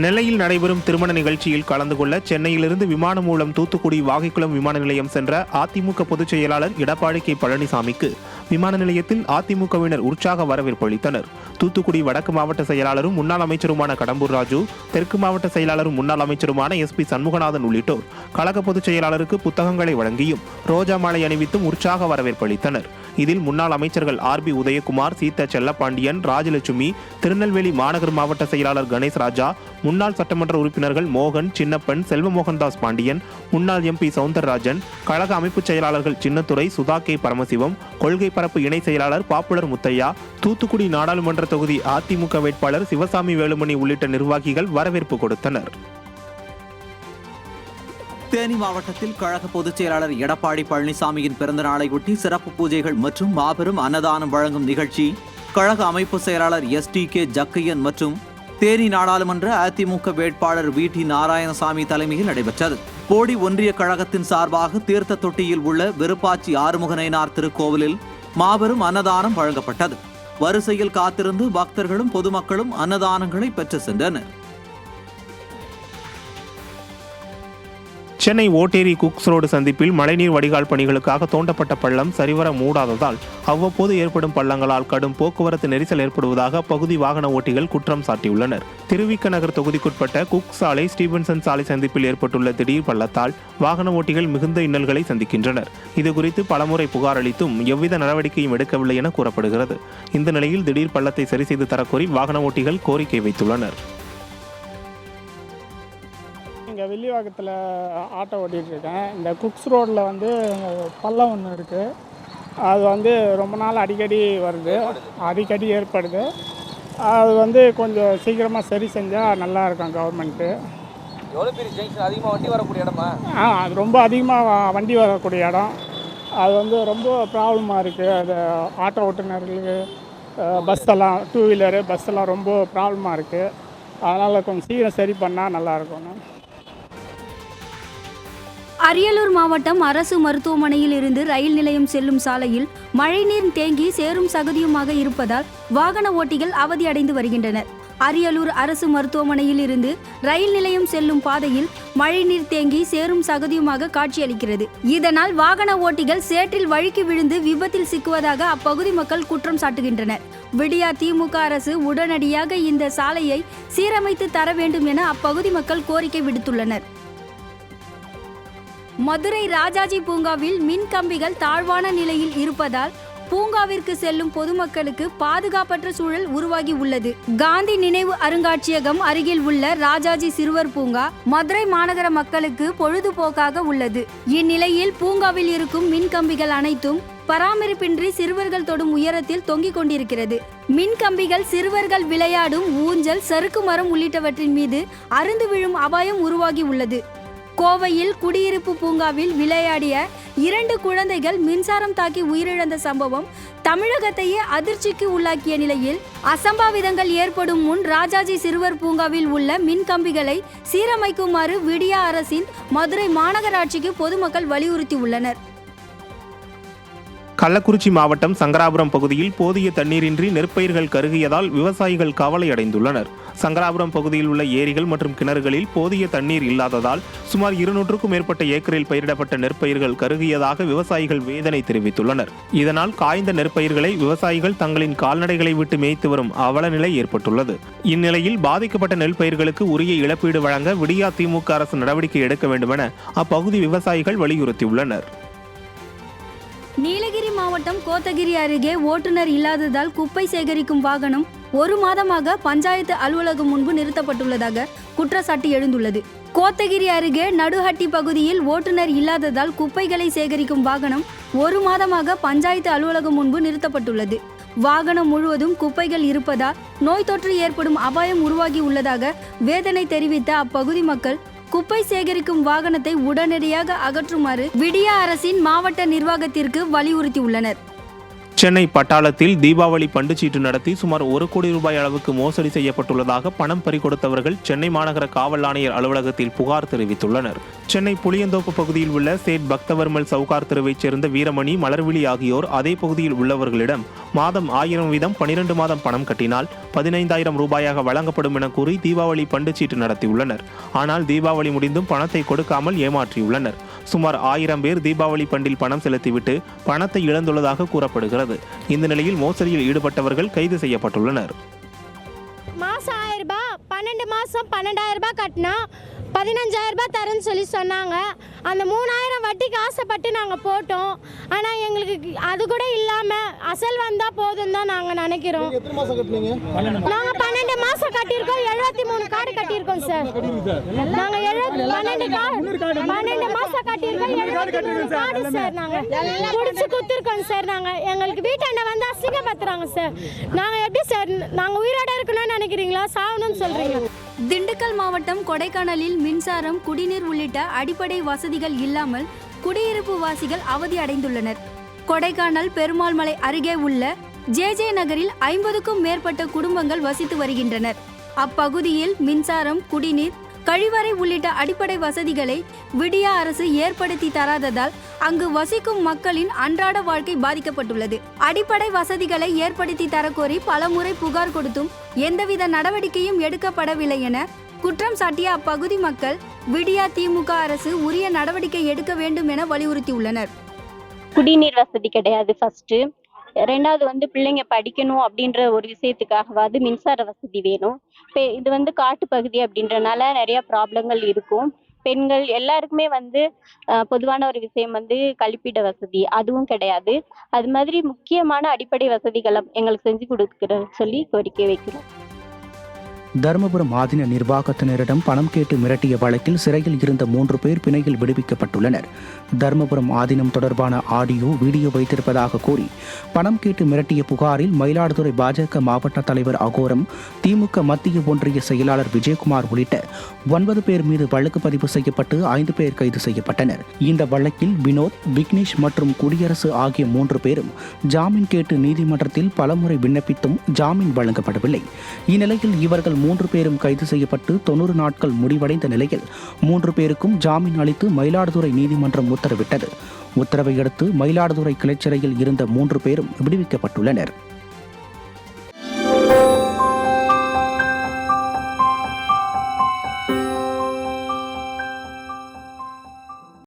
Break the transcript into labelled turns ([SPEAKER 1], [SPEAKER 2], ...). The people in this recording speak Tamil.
[SPEAKER 1] நெல்லையில் நடைபெறும் திருமண நிகழ்ச்சியில் கலந்து கொள்ள சென்னையிலிருந்து விமானம் மூலம் தூத்துக்குடி வாகைக்குளம் விமான நிலையம் சென்ற அதிமுக பொதுச் செயலாளர் எடப்பாடி கே பழனிசாமிக்கு விமான நிலையத்தில் அதிமுகவினர் உற்சாக வரவேற்பு அளித்தனர். தூத்துக்குடி வடக்கு மாவட்ட செயலாளரும் முன்னாள் அமைச்சருமான கடம்பூர் ராஜு, தெற்கு மாவட்ட செயலாளரும் முன்னாள் அமைச்சருமான SP சண்முகநாதன் உள்ளிட்டோர் கழக பொதுச் செயலாளருக்கு புத்தகங்களை வழங்கியும் ரோஜா மாலை அணிவித்தும் உற்சாக வரவேற்பு அளித்தனர். இதில் முன்னாள் அமைச்சர்கள் RB உதயகுமார், சீதா செல்லப்பாண்டியன், ராஜலட்சுமி, திருநெல்வேலி மாநகர் மாவட்ட செயலாளர் கணேஷ் ராஜா, முன்னாள் சட்டமன்ற உறுப்பினர்கள் மோகன், சின்னப்பன், செல்வமோகன்தாஸ் பாண்டியன், முன்னாள் MP சவுந்தரராஜன், கழக அமைப்பு செயலாளர்கள் சின்னத்துரை, சுதா கே பரமசிவம், கொள்கை பரப்பு இணை செயலாளர் பாப்புலர் முத்தையா, தூத்துக்குடி நாடாளுமன்ற தொகுதி அதிமுக வேட்பாளர் சிவசாமி வேலுமணி உள்ளிட்ட நிர்வாகிகள் வரவேற்பு கொடுத்தனர்.
[SPEAKER 2] தேனி மாவட்டத்தில் கழக பொதுச் செயலாளர் எடப்பாடி பழனிசாமியின் பிறந்த நாளையொட்டி சிறப்பு பூஜைகள் மற்றும் மாபெரும் அன்னதானம் வழங்கும் நிகழ்ச்சி கழக அமைப்பு செயலாளர் STK ஜக்கையன் மற்றும் தேனி நாடாளுமன்ற அதிமுக வேட்பாளர் VT நாராயணசாமி தலைமையில் நடைபெற்றது. போடி ஒன்றிய கழகத்தின் சார்பாக தீர்த்த தொட்டியில் உள்ள விருப்பாச்சி ஆறுமுகநயினார் திருக்கோவிலில் மாபெரும் அன்னதானம் வழங்கப்பட்டது. வரிசையில் காத்திருந்து பக்தர்களும் பொதுமக்களும் அன்னதானங்களை பெற்று சென்றனர்.
[SPEAKER 1] சென்னை ஓட்டேரி குக்ஸ் ரோடு சந்திப்பில் மழைநீர் வடிகால் பணிகளுக்காக தோண்டப்பட்ட பள்ளம் சரிவர மூடாததால் அவ்வப்போது ஏற்படும் பள்ளங்களால் கடும் போக்குவரத்து நெரிசல் ஏற்படுவதாக பகுதி வாகன ஓட்டிகள் குற்றம் சாட்டியுள்ளனர். திருவிக்க நகர் தொகுதிக்குட்பட்ட குக் சாலை, ஸ்டீபன்சன் சாலை சந்திப்பில் ஏற்பட்டுள்ள திடீர் பள்ளத்தால் வாகன ஓட்டிகள் மிகுந்த இன்னல்களை சந்திக்கின்றனர். இதுகுறித்து பலமுறை புகார் அளித்தும் எவ்வித நடவடிக்கையும் எடுக்கவில்லை என கூறப்படுகிறது. இந்த நிலையில் திடீர் பள்ளத்தை சரி செய்து தரக்கோரி வாகன ஓட்டிகள் கோரிக்கை வைத்துள்ளனர்.
[SPEAKER 3] இங்கே வில்லிவாக்கத்தில் ஆட்டோ ஓட்டிகிட்ருக்கேன். இந்த குக்ஸ் ரோடில் பள்ளம் ஒன்று இருக்குது. அது ரொம்ப நாள் அடிக்கடி வருது, அடிக்கடி ஏற்படுது. அது கொஞ்சம் சீக்கிரமாக சரி செஞ்சால் நல்லாயிருக்கும் கவர்மெண்ட்டு.
[SPEAKER 4] எவ்வளோ பெரிய ஜங்ஷன், அதிகமாக வண்டி வரக்கூடிய இடமா?
[SPEAKER 3] அது ரொம்ப அதிகமாக வண்டி வரக்கூடிய இடம். அது ரொம்ப ப்ராப்ளமாக இருக்குது. அது ஆட்டோ ஓட்டுநர்களுக்கு, பஸ்ஸெல்லாம், 2 வீலரு பஸ்ஸெல்லாம் ரொம்ப ப்ராப்ளமாக இருக்குது. அதனால் கொஞ்சம் சீக்கிரம் சரி பண்ணால் நல்லாயிருக்கும்.
[SPEAKER 5] அரியலூர் மாவட்டம் அரசு மருத்துவமனையில் இருந்து ரயில் நிலையம் செல்லும் சாலையில் மழைநீர் தேங்கி சேரும் சகதியுமாக இருப்பதால் வாகன ஓட்டிகள் அவதியடைந்து வருகின்றனர். அரியலூர் அரசு மருத்துவமனையில் இருந்து ரயில் நிலையம் செல்லும் பாதையில் மழைநீர் தேங்கி சேரும் சகதியுமாக காட்சியளிக்கிறது. இதனால் வாகன ஓட்டிகள் சேற்றில் வழுக்கி விழுந்து விபத்தில் சிக்குவதாக அப்பகுதி மக்கள் குற்றம் சாட்டுகின்றனர். விடியா திமுக அரசு உடனடியாக இந்த சாலையை சீரமைத்து தர வேண்டும் என அப்பகுதி மக்கள் கோரிக்கை விடுத்துள்ளனர். மதுரை ராஜாஜி பூங்காவில் மின் கம்பிகள் தாழ்வான நிலையில் இருப்பதால் பூங்காவிற்கு செல்லும் பொதுமக்களுக்கு பாதுகாப்பற்ற சூழல் உருவாகி உள்ளது. காந்தி நினைவு அருங்காட்சியகம் அருகில் உள்ள ராஜாஜி சிறுவர் பூங்கா மதுரை மாநகர மக்களுக்கு பொழுதுபோக்காக உள்ளது. இந்நிலையில் பூங்காவில் இருக்கும் மின் கம்பிகள் அனைத்தும் பராமரிப்பின்றி சிறுவர்கள் தொடும் உயரத்தில் தொங்கிக் கொண்டிருக்கிறது. மின் கம்பிகள் சிறுவர்கள் விளையாடும் ஊஞ்சல், சறுக்கு மரம் உள்ளிட்டவற்றின் மீது அருந்து விழும் அபாயம் உருவாகி உள்ளது. கோவையில் குடியிருப்பு பூங்காவில் விளையாடிய 2 குழந்தைகள் மின்சாரம் தாக்கி உயிரிழந்த சம்பவம் தமிழகத்தையே அதிர்ச்சிக்கு உள்ளாக்கிய நிலையில் அசம்பாவிதங்கள் ஏற்படும் முன் ராஜாஜி சிறுவர் பூங்காவில் உள்ள மின் கம்பிகளை சீரமைக்குமாறு விடியா அரசின் மதுரை மாநகராட்சிக்கு பொதுமக்கள் வலியுறுத்தியுள்ளனர்.
[SPEAKER 1] கள்ளக்குறிச்சி மாவட்டம் சங்கராபுரம் பகுதியில் போதிய தண்ணீரின்றி நெற்பயிர்கள் கருகியதால் விவசாயிகள் கவலை அடைந்துள்ளனர். சங்கராபுரம் பகுதியில் உள்ள ஏரிகள் மற்றும் கிணறுகளில் போதிய தண்ணீர் இல்லாததால் சுமார் 200க்கும் மேற்பட்ட ஏக்கரில் பயிரிடப்பட்ட நெற்பயிர்கள் கருகியதாக விவசாயிகள் வேதனை தெரிவித்துள்ளனர். இதனால் காய்ந்த நெற்பயிர்களை விவசாயிகள் தங்களின் கால்நடைகளை விட்டு மேய்த்து வரும் அவல நிலை ஏற்பட்டுள்ளது. இந்நிலையில் பாதிக்கப்பட்ட நெல் பயிர்களுக்கு உரிய இழப்பீடு வழங்க விடியா திமுக அரசு நடவடிக்கை எடுக்க வேண்டுமென அப்பகுதி விவசாயிகள் வலியுறுத்தியுள்ளனர்.
[SPEAKER 5] நீலகிரி மாவட்டம் கோத்தகிரி அருகே ஓட்டுநர் இல்லாததால் குப்பை சேகரிக்கும் வாகனம் 1 மாதமாக பஞ்சாயத்து அலுவலகம் முன்பு நிறுத்தப்பட்டுள்ளதாக குற்றச்சாட்டு எழுந்துள்ளது. கோத்தகிரி அருகே நடுஹட்டி பகுதியில் ஓட்டுநர் இல்லாததால் குப்பைகளை சேகரிக்கும் வாகனம் 1 மாதமாக பஞ்சாயத்து அலுவலகம் முன்பு நிறுத்தப்பட்டுள்ளது. வாகனம் முழுவதும் குப்பைகள் இருப்பதால் நோய் தொற்று ஏற்படும் அபாயம் உருவாகி உள்ளதாக வேதனை தெரிவித்த அப்பகுதி மக்கள் குப்பை சேகரிக்கும் வாகனத்தை உடனடியாக அகற்றுமாறு விடியா அரசின் மாவட்ட நிர்வாகத்திற்கு வலியுறுத்தியுள்ளனர்.
[SPEAKER 1] சென்னை பட்டாளத்தில் தீபாவளி பண்டுச்சீட்டு நடத்தி சுமார் 1 கோடி ரூபாய் அளவுக்கு மோசடி செய்யப்பட்டுள்ளதாக பணம் பறிகொடுத்தவர்கள் சென்னை மாநகர காவல் ஆணையர் அலுவலகத்தில் புகார் தெரிவித்துள்ளனர். சென்னை புளியந்தோப்பு பகுதியில் உள்ள சேட் பக்தவர்மல் சவுகார் தெருவைச் சேர்ந்த வீரமணி, மலர்விழி ஆகியோர் அதே பகுதியில் உள்ளவர்களிடம் மாதம் 1000 வீதம் 12 மாதம் பணம் கட்டினால் 15,000 ரூபாயாக வழங்கப்படும் என கூறி தீபாவளி பண்டுச்சீட்டு நடத்தியுள்ளனர். ஆனால் தீபாவளி முடிந்தும் பணத்தை கொடுக்காமல் ஏமாற்றியுள்ளனர். சுமார் 1000 பேர் தீபாவளி பண்டில் பணம் செலுத்திவிட்டு பணத்தை இழந்துள்ளதாக கூறப்படுகிறது. இந்த நிலையில் மோசடியில் ஈடுபட்டவர்கள் கைது செய்யப்பட்டுள்ளனர்.
[SPEAKER 6] மாதம் 1000 ரூபாய், 12 மாதம் 12,000 ரூபாய் கட்டினா 15,000 ரூபாய் தரேன்னு சொல்லி சொன்னாங்க. அந்த 3,000 வட்டிக்கு ஆசைப்பட்டு நாங்கள் போட்டோம். ஆனால் எங்களுக்கு அது கூட இல்லாமல் அசல் வந்தால் போதும் தான் நாங்கள் நினைக்கிறோம். நாங்கள் 12 மாதம் கட்டியிருக்கோம். 73 கார்டு கட்டியிருக்கோம் சார். நாங்கள் 12 மாதம் கட்டியிருக்கோம். 73 கார்டு சார் நாங்கள் குடிச்சு குத்துருக்கோம் சார். நாங்கள் எங்களுக்கு வீட்டாண்ட வந்து அசிங்கப்படுத்துறாங்க சார். நாங்கள் எப்படி சார் நாங்கள் உயிரோட இருக்கணும்னு நினைக்கிறீங்களா, சாகணும்னு சொல்கிறீங்க?
[SPEAKER 5] திண்டுக்கல் மாவட்டம் கொடைக்கானலில் மின்சாரம், குடிநீர் உள்ளிட்ட அடிப்படை வசதிகள் இல்லாமல் குடியிருப்பு வாசிகள் அவதி அடைந்துள்ளனர். கொடைக்கானல் பெருமாள் மலை அருகே உள்ள ஜே நகரில் 50க்கும் மேற்பட்ட குடும்பங்கள் வசித்து வருகின்றனர். அப்பகுதியில் மின்சாரம், குடிநீர், கழிவறை உள்ளிட்ட அடிப்படை வசதிகளை விடியா அரசு ஏற்படுத்தி தராததால் அங்கு வசிக்கும் மக்களின் அன்றாட வாழ்க்கை பாதிக்கப்பட்டுள்ளது. அடிப்படை வசதிகளை ஏற்படுத்தி தரக்கோரி பலமுறை புகார் கொடுத்தும் எந்தவித நடவடிக்கையும் எடுக்கப்படவில்லை என குற்றம் சாட்டிய அப்பகுதி மக்கள் விடியா திமுக அரசு உரிய நடவடிக்கை எடுக்க வேண்டும் என வலியுறுத்தியுள்ளனர்.
[SPEAKER 7] குடிநீர் வசதி கிடையாது ஃபர்ஸ்ட். ரெண்டாவது பிள்ளைங்க படிக்கணும் அப்படின்ற ஒரு விஷயத்துக்காகவாது மின்சார வசதி வேணும். இது காட்டு பகுதி அப்படின்றனால நிறைய ப்ராப்ளங்கள் இருக்கும். பெண்கள் எல்லாருக்குமே பொதுவான ஒரு விஷயம் கழிப்பிட வசதி அதுவும் கிடையாது. அது மாதிரி முக்கியமான அடிப்படை வசதிகளை எங்களுக்கு செஞ்சு கொடுக்குற சொல்லி கோரிக்கை வைக்கிறோம்.
[SPEAKER 8] தருமபுரம் ஆதீன நிர்வாகத்தினரிடம் பணம் கேட்டு மிரட்டிய வழக்கில் சிறையில் இருந்த 3 பேர் பிணையில் விடுவிக்கப்பட்டுள்ளனர். தருமபுரம் ஆதீனம் தொடர்பான ஆடியோ, வீடியோ வைத்திருப்பதாக கூறி பணம் கேட்டு மிரட்டிய புகாரில் மயிலாடுதுறை பாஜக மாவட்ட தலைவர் அகோரம், திமுக மத்திய ஒன்றிய செயலாளர் விஜயகுமார் உள்ளிட்ட 9 பேர் மீது வழக்கு பதிவு செய்யப்பட்டு 5 பேர் கைது செய்யப்பட்டனர். இந்த வழக்கில் வினோத், விக்னேஷ் மற்றும் குடியரசு ஆகிய 3 பேரும் ஜாமீன் கேட்டு நீதிமன்றத்தில் பலமுறை விண்ணப்பித்தும் ஜாமீன் வழங்கப்படவில்லை. இந்நிலையில் இவர்கள் 3 பேரும் கைது செய்யப்பட்டு 90 நாட்கள் முடிவடைந்த நிலையில் 3 பேருக்கும் ஜாமீன் அளித்து மயிலாடுதுறை நீதிமன்றம் உத்தரவிட்டது. உத்தரவை அடுத்து மயிலாடுதுறை கிளைச்சிறையில் இருந்த 3 பேரும் விடுவிக்கப்பட்டுள்ளனர்.